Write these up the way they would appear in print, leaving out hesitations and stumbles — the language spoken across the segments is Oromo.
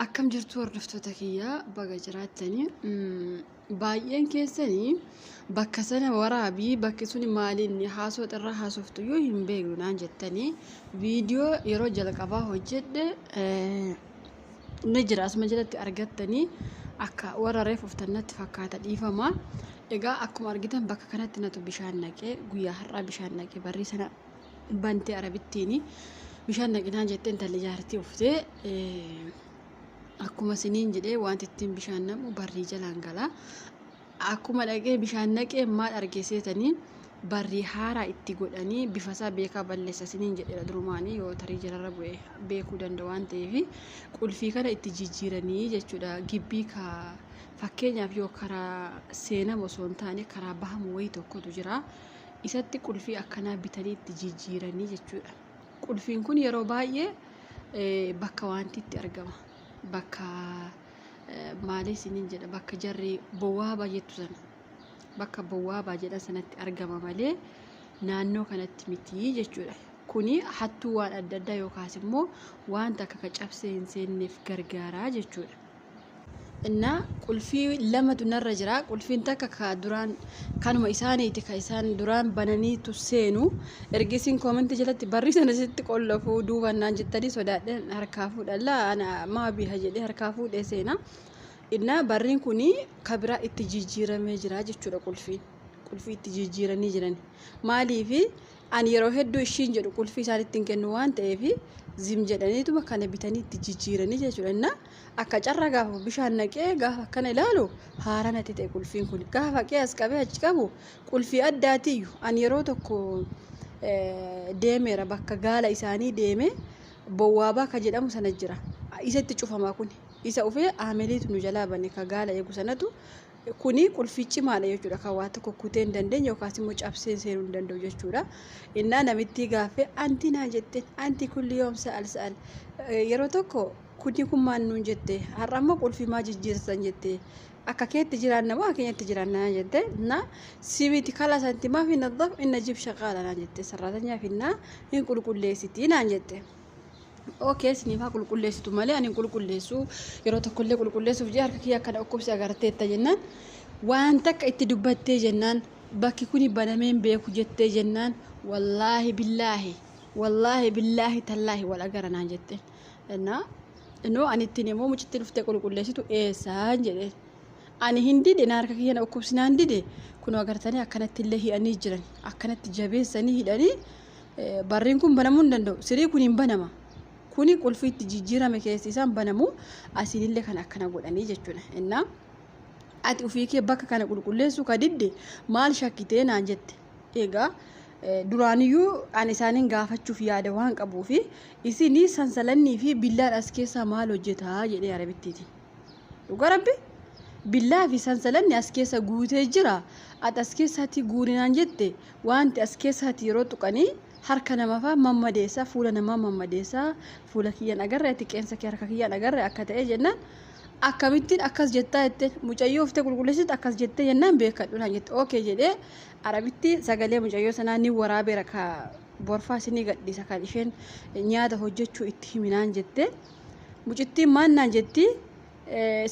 Akkam jirtu hordoftoota kiyyaa baga jiraatanii baay'een keessanii bakka sana waraabii bakki sun maaliin haasoo irraa haasoftu yoo hin beeknu naan jettanii viidiyoo yeroo jalqabaa hojjedhe ni jira asuma jalatti argattanii akka warra reefuftannatti fakkaata dhiifama. Egaa akkuma argitan bakka kanatti natu bishaan naqee guyyaa har'aa bishaan naqee barrii sana bantee arabittiini bishaan naqinaan jettee intalli jaartii uftee akkuma siniin jedhee wanti ittiin bishaan naqu barrii jalaan galaa. Akkuma dhaqee bishaan naqee maal argeessitanii barrii haaraa itti godhanii bifa isaa beekaa balleessa siniin jedheera durumaanii yoo tarii jalarra bu'ee beekuu danda'u waan ta'eef qulfii kana itti jijjiiranii jechuudha. Gibbii fakkeenyaaf yoo karaa seenaa osoo hin taane karaa bahamu wayii tokkotu jira. Isatti qulfii akkanaa bitanii itti jijjiiranii jechuudha. Qulfiin kun yeroo baay'ee bakka wanti itti argama. Bakka maali siniin jedha bakka jarri bowwaabaa jettu sana bakka bowwaabaa jedhan sanatti argama malee naannoo kanatti miti jechuudha. Kuni hattuu waan adda addaa yookaas immoo wanta akka cabsee hin seenneef gargaaraa jechuudha. Inna qulfii lamatu narra jira. Qulfiin takka ka duraan kanuma isaaniiti ka isaan duraan bananiitu seenu ergisiin koomentii jalatti barrii sana sitti qollofuu duubannaan jettanii sodaadheen harkaa fuudhalla ana maa biha jedhee harkaa fuudhee seena. Inna barriin kuni ka biraa itti jijjiiramee jira jechuudha. Qulfii itti jijjiiranii jiran maaliifi ani yeroo hedduu ishiin jedhu qulfii isaanitti hin kennu waan ta'eef zim jedhaniituma kana bitanii itti jijjiiranii jechuudha. Inna akka carra gaafa bishaan naqee gaafa kana ilaalu haara natti ta'e qulfiin kun gaafa qe'as qabee achi qabu qulfii addaatiyyuu ani yeroo tokko deemeera bakka gaala isaanii deeme bowwaabaa ka jedhamu sana jira. Isatti cufamaa kun isa ufee aameliitu nu jalaa bane ka gaala eegu sanatu kuni qulfii cimaadha jechuudha. Kan waa tokko kutee hin dandeenye yookaas immoo cabsee seenuu hin danda'u jechuudha. Innaa namitti gaaffee anti naa jetteen anti kulli yoom sa'al yeroo tokko kuni kun maan nuun jette har'a immoo qulfii maa jijjiirsan jette akka keetti jiraanna moo keenyatti jiraanna jette na sibiiti kala santi maa fi nadhaf inna jib shaqaala naan jette sarratanyaa finna hin qulqulleessiti naan jette. Okay, siniifaa qulqulleessitu malee ani qulqulleessu yeroo tokkollee qulqulleessuuf jee harka kiyya akkana dhukkubsi agarteetta jennaan waan takka itti dubbattee jennaan bakki kuni banameen beeku jettee jennaan wallaahi billaahi tallaahi wal agaranaan jette. No ani ittiin immoo mucitti dhuftee qulqulleessitu eessaan jedhee ani hin dide na harka kiyya dhukkubsinaan dide kun agartanii akkanatti illee hidhanii jiran akkanatti jabeessanii hidhanii barriin kun banamuu hin danda'u. Sirii kun hin banama. Kuni qulfii itti jijjiirame keessi isaan banamu asiinillee kan akkana godhanii jechuudha. Innaa ati ufii kee bakka kana qulqulleessuu ka didde maal shakkitee naan jette. Egaa duraaniyyuu ani isaaniin gaafachuuf yaada waan qabuufi isinii sansalannii fi billaan as keessaa maal hojjetaa jedhee arabittiiti. Dhuga rabbi billaa fi sansalanni as keessa guutee jira. Ati as keessaatti guurinaan jette wanti as keessaatti yeroo tuqanii harka namaafaa mammadeessa fuula namaa mammadeessa fuula kiyyaan agarre xiqqeensa kee harka kiyyaan agarre akka ta'e jennaan akkamittiin akkas jettaa jettee mucayyoo uftee qulqulleessitu akkas jettee jennaan beekadhu naan jette. Okay jedhee arabitti sagalee mucayyoo sanaa ni waraabeera ka borfaa isinii gadhiisa kan isheen nyaata hojjechuu itti himinaan jette. Mucittiin maan naan jetti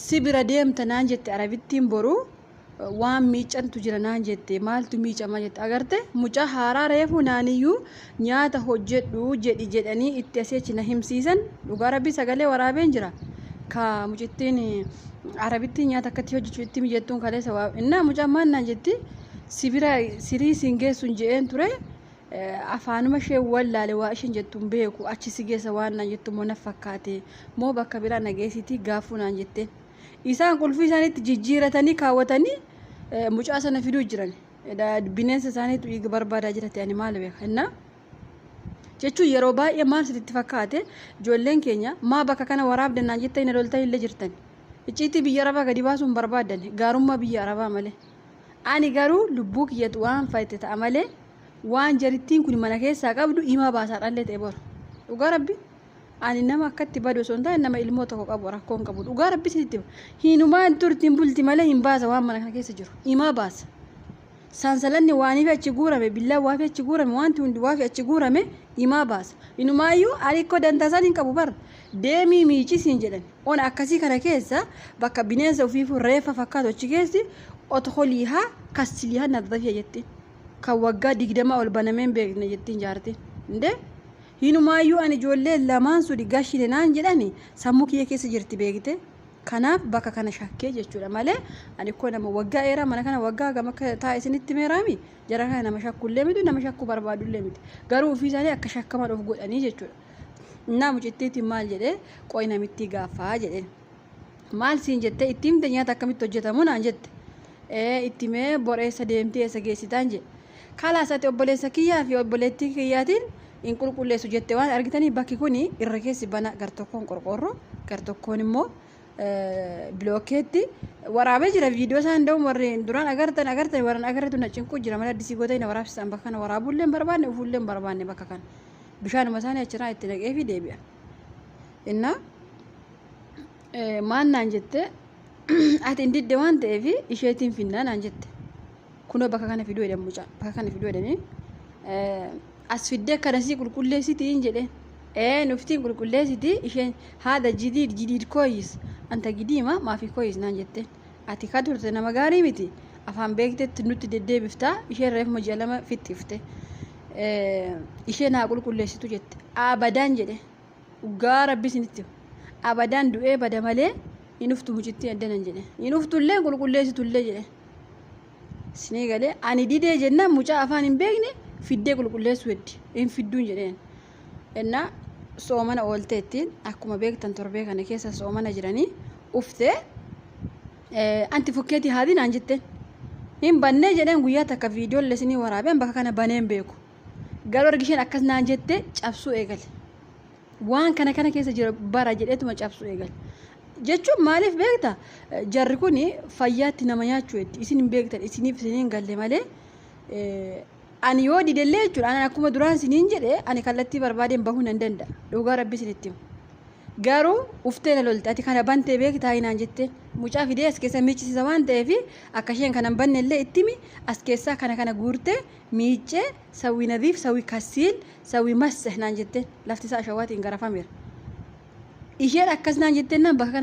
si bira deemta naan jette arabittiin boruu waan miicantu jira naan jette maaltu miicama jette agarte mucaa haaraa reefu naaniyyuu nyaata hojjedhu jedhanii itti aseechi na himsiisan. Dhugaa rabbi sagalee waraabeen jira ka mucittiin arabittiin nyaata akkatti hojjechuu itti mijettuun kaleessa waa innaa mucaa maan naan jetti sibira sirii siin geessuun je'een ture afaanuma ishee wallaale waa isheen jettuun beeku achi si geessa waan naan jettu moo na fakkaate moo bakka biraa nageessitii gaafuu naan jette. Isaan qulfii isaaniitti jijjiiratanii kaawwatanii mucaa sana fiduu jiran bineensa isaaniitu dhiiga barbaadaa jirate ani maal beeka innaa jechuun yeroo baay'ee maal sitti fakkaate ijoolleen keenya maa bakka kana waraabdan naan jettanii na loltan illee jirtan icciitii biyya arabaa gadi baasuun barbaadan gaarummaa biyya arabaa malee ani garuu lubbuu kiyyatu waan fayyite ta'a malee waan jarittiin kun mana keessaa qabdu himaa baasaa dhallee ta'e bora. Dhugaa rabbi ani nama akkatti badu osoo hin taane nama ilmoo tokko qabu rakkoon qabu dhugaa rabbi sitti hinumaan turtiin bulti malee hin baasa waan mana kana keessa jiru himaa baasa. Sansalanni waaniif achi guurame billaa waafi achi guurame wanti hundi waafi achi guurame himaa baasa. Inumaayyuu alikko dantaasaan hin qabu bar deemii miici siin jedhan on akkasii kana keessa bakka bineensa ofiifuu reeffa fakkaatu achi keessi otoliihaa kasiliihaa nadhafiya jettiin kan waggaa 20 ol banameen beekne jettiin jaartiin inde hinumaayyuu ani ijoollee lamaan sudi gashine naan jedhani sammuu kiyya keessa jirti beekte kanaaf bakka kana shakkee jechuudha malee ani ko nama waggaa eeraa mana kana waggaa gama taa isinitti meeraami jara kana nama shakkullee miti nama shakku barbaadullee miti garuu ofii isaanii akka shakkaman of godhanii jechuudha naa mucittiitti maal jedhee qoy namitti gaafaa jedheen maal siin jettee itti himte nyaata akkamitti hojjetamu naan jette itti mee boreessa deemtee eessa geessitaan jedhe kalaasatti obboleessa kiyyaa fi obboleettii kiyyaatiin in qulqulleessu jette waan argitanii bakki kuni irra keessi bana gar tokkoon qorqorroo gar tokkoon immoo blookeetti waraabee jira viidiyoo isaan da'u warri duraan agartan warran agarreetu na cinquu jira malee addisii gootee na waraabsisan bakka kana waraabuullee hin barbaanne ufuullee hin barbaanne bakka kana bishaanuma isaanii achirraa itti naqee fi deebi'a inna maan naan jette ati hin didde waan ta'eef isheetiin finnaa naan jette kunoo bakka kana fiduu jedhan mucaa bakka kana fiduu jedhanii as fiddee akkanasii qulqulleessitiin jedhe nuftiin qulqulleessiti isheen haadha jidiid kooyis anta gidiima maafi kooyis naan jette ati ka turte nama gaarii miti afaan beektetti nutti deddeebiftaa isheen reefuma ji'a 2 fixxifte isheen haa qulqulleessitu jette abadaan jedhe dhugaa rabbi isinitti abadaan du'ee bada malee inuftu mucittii addanan jedhe inuftullee qulqulleessitullee jedhe sinii galee ani didee jennaan mucaa afaan hin beekne fiddee qulqulleessu heddi hin fidduun jedheen ennaa soomana oolteettiin akkuma beektan torbee kana keessa soomana jiranii uftee anti fukkeetii haadhi naan jetteen hin bannee jedheen guyyaa takka viidiyoon lesinii waraabeen bakka kana baneen beeku garuu argisheen akkas naan jette cabsuu eegale waan kana keessa jira bara jedheetuma cabsuu eegale jechuun maaliif beekta jarri kun fayyaatti nama nyaachuu heddi isin hin beektan isiniif isiniin galle malee ani yoo didellee jechuudha ani akkuma duraan siniin jedhe ani kallattii barbaadeen bahuu nan danda'a dhugaa rabbi isinitti garuu uftee na lolte ati kana bantee beektaa hinaan jette mucaa fidee as keessa miiccisiisa waan ta'eef akka isheen kana hin banne illee ittimi as keessaa kana guurtee miiccee sawwi nadiif sawwi kasiil sawwi massah naan jette lafti isaa ashawaatiin garafameera isheen akkas naan jettee nan bakka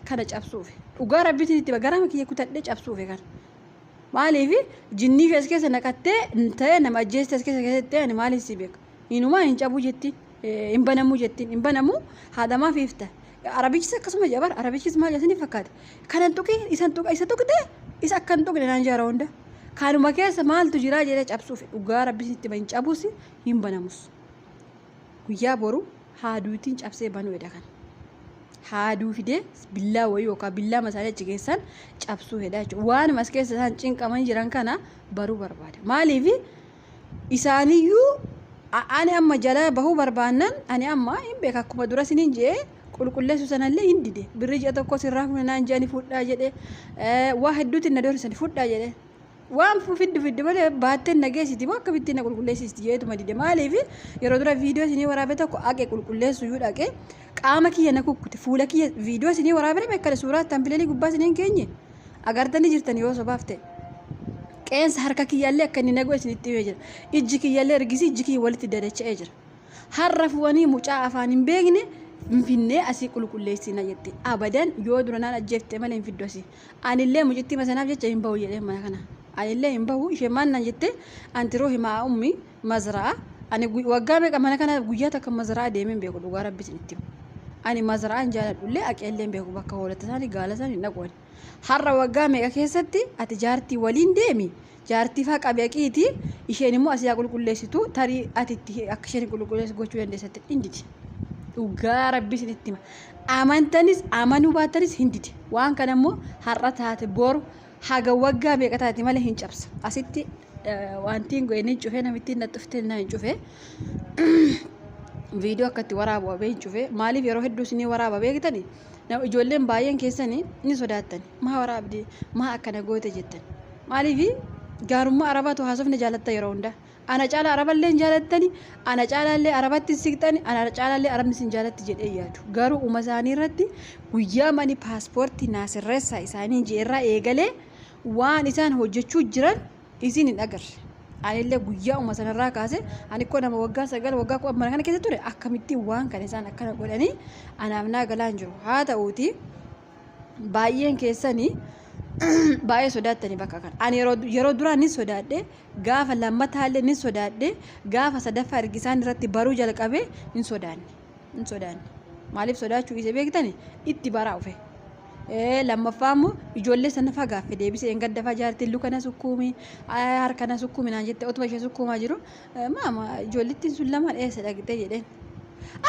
kana cabsuuf dhugaa rabbi isinitti garama kiyya kutadhee cabsuuf kana maaliif jinnii fees keessa naqattee ta'ee nama ajjeeste as keessatti ani maaliif si beeka inumaa hin cabuu jettiin hin banamuu jettiin hin banamuu haadhamaa fiifta arabichis akkasuma jabar arabichis maal jasanii fakkaate kanan tuqi isa tuqte isa akkan tuqne naan jaara hunda kanuma keessa maaltu jiraa jedhee cabsuuf dhugaa rabbisitti hin cabuus hin banamus guyyaa boru haaduutiin cabsee banuu edha kan haaduu fidee billaa wayii yookaan billaa masaalee achi keessan cabsuu hedha jechuudha waan mas keessa isaan cinqaman jiran kana baruu barbaada maaliif isaaniyyuu ani amma jala bahuu barbaannan ani amma hin beeka akkuma dura siniin jee qulqulleessu sanallee hin dide birri ji'a tokko sirraa fuune naan jeani fudhaa jedhe waa hedduutiin na doorsani fudhaa jedhe waan fiddu malee baatteen nageessiti moo akkamitti na qulqulleessisti jeetuma dide maaliif yeroo dura viidiyoo isinii waraabe tokko aqee qulqulleessu iyyuu dhaqee qaama kiyya na kukkute fuula kiyya viidiyoo isinii waraabee beekale suuraa tampileelii gubbaa isiniin keenye agartanii jirtan yoo sobaaf ta'e qeensa harka kiyyaallee akka inni nagoo isinitti himee jira ijji kiyyaallee ergisi ijji kiyya walitti dadacha'ee jira har'a fuwanii mucaa afaan hin beekne finfinnee asii qulqulleessina jette abadan yoo dura naan ajjeefte malee hin fiddu asii anillee mucittii masanaaf jecha hin bahu jedhee mana kana anillee hin bahu ishee maan naan jette antiroo himaa ummi mazraa ani waggaa meeqa mana kana guyyaa takka mazraa deemeen beeku dhugaa rabbi isinitti ani mazraan jaaladhullee aqeellee beeku bakka hoolata isaanii gaala isaanii dhaquun har'a waggaa meeqa keessatti ati jaartii waliin deemi jaartii faa qabeeqiiti isheen immoo asii qulqulleessitu tarii ati akka isheen qulqulleessu gochuu dandeessatti hinditi dhugaa rabbi isinitti amantanis amanuu baatanis hinditi waan kana immoo har'a taate boru haga waggaa meeqa taate malee hin cabsa asitti wantiin goone cufee namitti naxuftee na hin cufee viidiyoo akkatti waraabu abee hin cufee maaliif yeroo hedduu isinii waraaba beektani nama ijoolleen baay'een keessanii ni sodaatani maa waraabdi maa akkana goote jettan maaliif gaarummaa arabaatu haasofne jaalatta yeroo hunda ana caala araballee jaalattani ana caalaallee arabatti siqxani ana caalaallee arabni sin jaalatti jedhee yaadu garuu uma isaanii irratti guyyaa mani paaspoortii naasirreessaa isaanii jeerraa eegalee waan isaan hojjechuu jiran isin hin agarre anillee guyyaa uma sanarraa kaase ani ko nama waggaa 9 waggaa 10 mana kana keessa ture akkamitti waan kana isaan akkana godhanii anaaf naa galaan jiru haa ta'uuti baay'een keessanii baay'ee sodaatanii bakka kana ani yeroo duraan ni sodaadhe gaafa lammataallee ni sodaadhe gaafa sadaffaa ergisaan irratti baruu jalqabe ni sodaanne maaliif sodaachuu isa beektani itti baraa ufe lammaffaa immoo ijoollee sana fagaaffe deebisee engaddafaa jaartiin lukana sukkuumi harkana sukkuumi naan jette otuma ishee sukkuumaa jiru maama ijoollettiin sun lama dheessa dhaqxee jedheen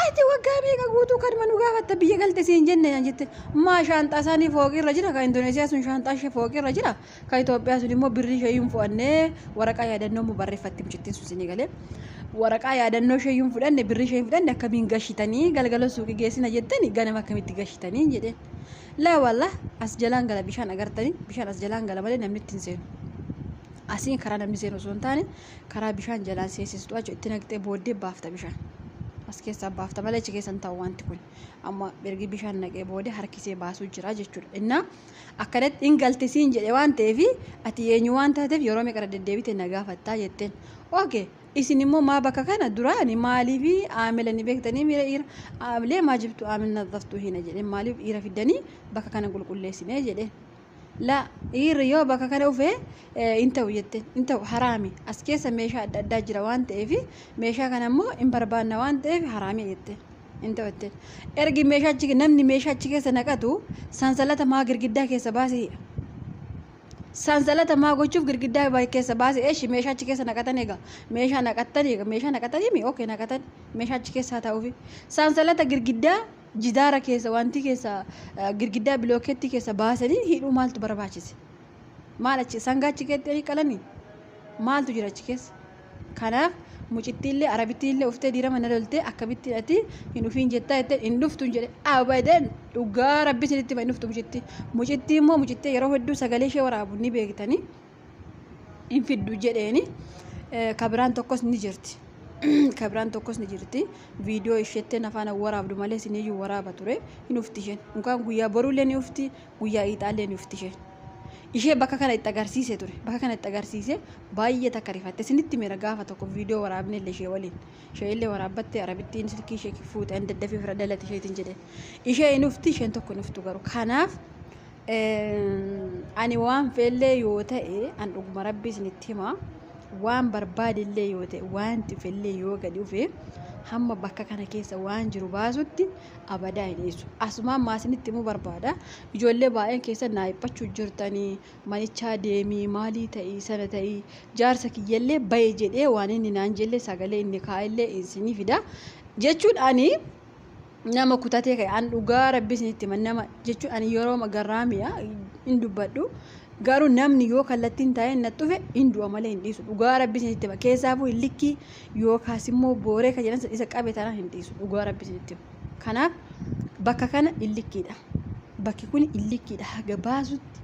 ati waggaa meeqa guutuu kan manu gaafatta biyya galte siin jenne naan jette maa shaanxaa isaanii fooqirra jira ka Indoneesiyaa sun shaanxaa ishee fooqirra jira ka Itoophiyaa sun immoo birrii ishee hin fu'annee waraqaa yaadannoo mu barreeffatti mucittiin sun sinii galee waraqaa yaadannoo ishee hin fudhanne birrii ishee hin fudhanne akkamiin gashitanii galgala suuqii geessina jettani ganama akkamitti gashitanii jedheen laa wallah as jalaan gala bishaan agartanii bishaan as jalaan gala malee namni ittiin seenu asiin karaa namni seenu osoo hin taane karaa bishaan jalaan seesistu achi itti naqxee booddee baafta bishaan as keessaa baafta malee achi keessan ta'u wanti kun amma ergi bishaan naqee booddee harkisee baasuu jira jechuudha innaa akkanatti hin galtisiin jedhe waan ta'eef ati eenyu waan taateef yeroo meeqa deddeebite na gaafattaa jetteen ookee isin immoo maa bakka kana duraani maaliif aamila ni beektanii miira dhiira aamilee maa jibtu aamil nadaftuu hina jedheen maaliif dhiira fiddanii bakka kana qulqulleessinee jedheen la dhiirri yoo bakka kana ufee inta'u jetteen inta'u haraami as keessa meeshaa adda addaa jira waan ta'eef meeshaa kana immoo hin barbaanna waan ta'eef haraami jetteen inta'u jetteen ergi meeshaa namni meeshaa achi keessa naqatu sansalata maa girgiddaa keessa baasee sansalata maa gochuuf girgiddaa keessa baasee eeshi meeshaa achi keessa naqatan eega meeshaa naqatanii mi okay naqatan meeshaa achi keessa ta'uufi sansalata girgiddaa jidaara keessa wanti keessa girgiddaa bilookeetti keessa baasanii hidhuu maaltu barbaachise maal achi sangaa achi keetti qalanii maaltu jira achi keessa kanaaf mucittiillee arabittiillee uftee diirama na loltee akkamitti ati hin ufiin jettaa jettee hin dhuftu jedhe abadan dhugaa rabbi isinitti hin dhuftu mucittii immoo mucittee yeroo hedduu sagalee ishee waraabu ni beektanii hin fiddu jedheeni kabiraan tokkos ni jirti viidiyoo isheetti afaan waraabdu malee isiniyyuu waraaba ture hin ufti isheen mukaan guyyaa boruullee ni ufti guyyaa iixaallee ni ufti ishee bakka kana itti agarsiise ture bakka kana itti agarsiise baay'ee takka rifatte isinitti meera gaafa tokko viidiyoo waraabne illee ishee waliin ishee illee waraabbatte arabittiin silkii ishee fuute an daddafee fira dalate isheetiin jedhe ishee hin ufti isheen tokko hin uftu garuu kanaaf ani waan feellee yoo ta'e an dhuguma rabbi isinitti hima waan barbaadillee yoo ta'e waan tifillee yoo gadi dhufe hamma bakka kana keessa waan jiru baasutti abadaa hin dhiisu asumaan maasinitti immoo barbaada ijoollee baay'een keessa naayiphachuu jirtanii manichaa deemii maalii ta'ii sana ta'ii jaarsa kiyyallee baye jedhee waan inni naan jelle sagalee inni kaa'ellee isinii fida jechuun ani nama kutatee ka'e an dhugaa rabbi isinitti himan nama jechuun ani yeroo garraamiya hin dubbadhu garuu namni yoo kallattiin taa'ee na dhufe hin du'a malee hin dhiisu dhugaa rabbi isinitti hima keessaafuu hin likkii yookaas immoo booree kan jedhan isa qabe tanaan hin dhiisu dhugaa rabbi isinitti hima kanaaf bakka kana hin likkiidha bakki kun hin likkiidha haga baasutti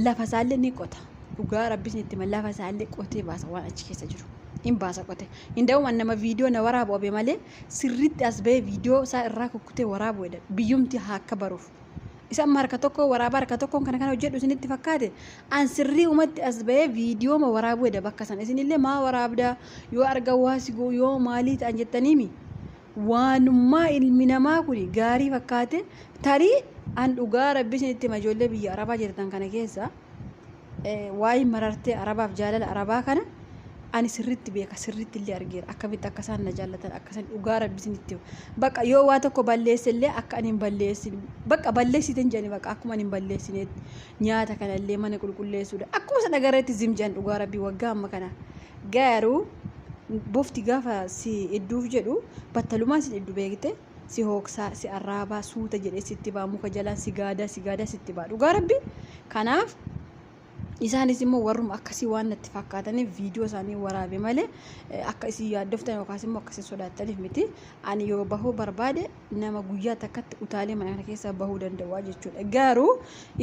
lafa isaallee ni qota dhugaa rabbi isinitti hima lafa isaallee qotee baasa waan achi keessa jiru hin baasa qote hin da'u nama viidiyoo na waraabu obe malee sirriitti as ba'ee viidiyoo isaa irraa kukkutee waraabu jedha biyyumti akka baruuf isa marka tokko waraaba harka tokkoon kana hojjedhu isinitti fakkaate an sirrii umatti as ba'ee viidiyoo ma waraabu jedha bakka san isinillee maa waraabda yoo arga waasigoo yoo maalii ta'an jettaniimi waanummaa ilmi namaa kun gaarii fakkaate tarii an dhugaa rabbi isinitti hima ijoollee biyya arabaa jirtan kana keessa waa'ee marartee arabaaf jaalala arabaa kana ani sirriitti beeka sirriitti illee argeera akkamitti akka isaan na jaallatan akka isaan dhugaa rabbi isinitti bakka yoo waa tokko balleessellee akka ani hin balleessin bakka balleessiten jedhani bakka akkuma ani hin balleessineetti nyaata kanallee mana qulqulleessuudha akkuma sana gareetti zimjaan dhugaa rabbi waggaa amma kana garuu bofti gaafa si idduuf jedhu battalumaa si iddu beekte si hooksaa si arraabaa suuta jedhee sitti baa muka jalaan si gaadaa sitti baa dhugaa rabbi kanaaf isaanis immoo warrum akkasii waan natti fakkaataniif viidiyoo isaanii waraabe malee akka isin yaaddoftan yookaas immoo akkasii sodaataniif miti ani yoo bahuu barbaade nama guyyaa takkatti utaalee mana kana keessa bahuu danda'u jechuudha garuu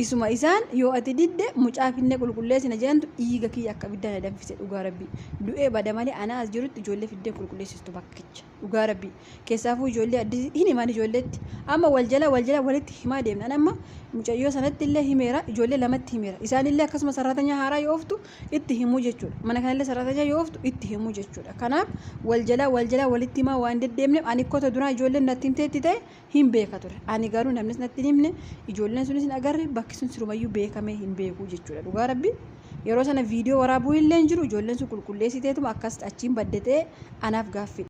isuma isaan yoo ati didde mucaa finnee qulqulleessina jedhantu dhiiga kiyya akka biddaan na danfise dhugaa rabbi du'ee bada malee ana as jirutti ijoollee fiddee qulqulleessistu bakkicha dhugaa rabbi keessaafuu ijoollee addis hin himan ijoolleetti amma waljala walitti himaa deemnan amma mucayyoo sanatti illee himeera ijoollee lamatti himeera isaanillee akkasuma sarratanya haaraa yoo ooftu itti himuu jechuudha. Mana kanallee sarratanya yoo ooftu itti himuu jechuudha. Kanaaf wal jalaa walitti himaa waan deddeemneef ani kota duraa ijoolleen natti himteetti ta'e hin beeka ture. Ani garuu namnis natti himne ijoolleen sunis hin agarre bakki sun sirumayyuu beekamee hin beeku jechuudha. Dhugaa rabbi yeroo sana viidiyoo waraabuu illee hin jiru ijoolleen sun qulqulleessiteetuma akkas achiin baddetee anaaf gaaffii